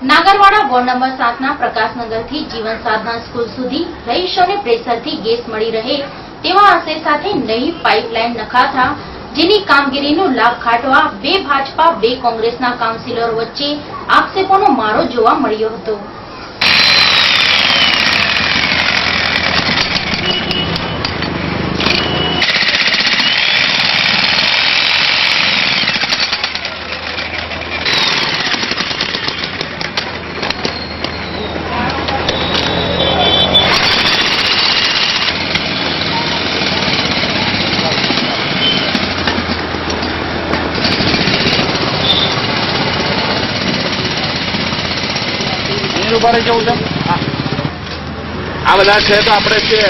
Nagarwada ward number 7ના પ્રકાશનગરથી જીવન સાધના school સુધી રહીશોને પ્રેશરથી gas મળી રહે તેવા આશય સાથે નવી પાઇપલાઇન નખાતા જેની કામગીરીનો લાભ ખાટવા બે ભાજપા બે કોંગ્રેસના કાઉન્સિલરો વચ્ચે આક્ષેપોનો મારો જોવા મળ્યો હતો. ઉભા જવું છે આ બધા છે તો આપણે છે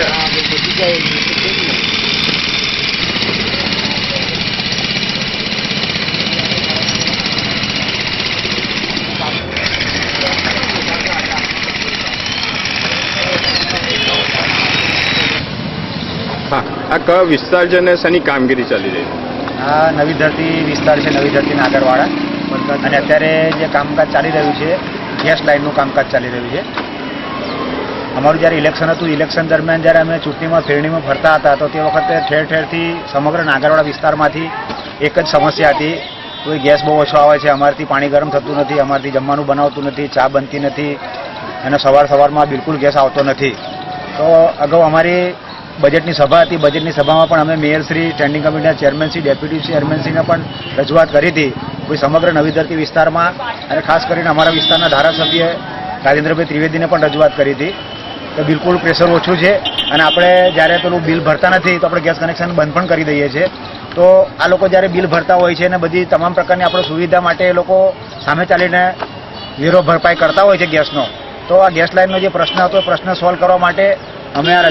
આ કયો વિસ્તાર છે ને શેની કામગીરી ચાલી રહી છે? આ નવી ધરતી વિસ્તાર છે, નવી ધરતી નાગરવાડા, અને અત્યારે જે કામકાજ ચાલી રહ્યું છે ગેસ લાઇનનું કામકાજ ચાલી રહ્યું છે. અમારું જ્યારે ઇલેક્શન હતું, ઇલેક્શન દરમિયાન જ્યારે અમે ચૂંટણીમાં ફેરણીમાં ફરતા હતા તો તે વખતે ઠેર ઠેરથી સમગ્ર નાગરવાડા વિસ્તારમાંથી એક જ સમસ્યા હતી, કોઈ ગેસ બહુ ઓછો આવે છે, અમારાથી પાણી ગરમ થતું નથી, અમારાથી જમવાનું બનાવતું નથી, ચા બનતી નથી, અને સવારમાં બિલકુલ ગેસ આવતો નથી. તો અગાઉ અમારી બજેટની સભા હતી, બજેટની સભામાં પણ અમે મેયરશ્રી, સ્ટેન્ડિંગ કમિટીના ચેરમેનશ્રી, ડેપ્યુટી ચેરમેનશ્રીને પણ રજૂઆત કરી હતી. કોઈ સમગ્ર નવી ધરતી વિસ્તારમાં અને ખાસ કરીને અમારા વિસ્તારના ધારાસભ્ય રાજેન્દ્રભાઈ ત્રિવેદીને પણ રજૂઆત કરી હતી કે બિલકુલ પ્રેશર ઓછું છે અને આપણે જ્યારે પેલું બિલ ભરતા નથી તો આપણે ગેસ કનેક્શન બંધ પણ કરી દઈએ છીએ. તો આ લોકો જ્યારે બિલ ભરતા હોય છે અને બધી તમામ પ્રકારની આપણે સુવિધા માટે એ લોકો સામે ચાલીને વેરો ભરપાઈ કરતા હોય છે ગેસનો, તો આ ગેસ લાઇનનો જે પ્રશ્ન હતો એ પ્રશ્ન સોલ્વ કરવા માટે અમે આ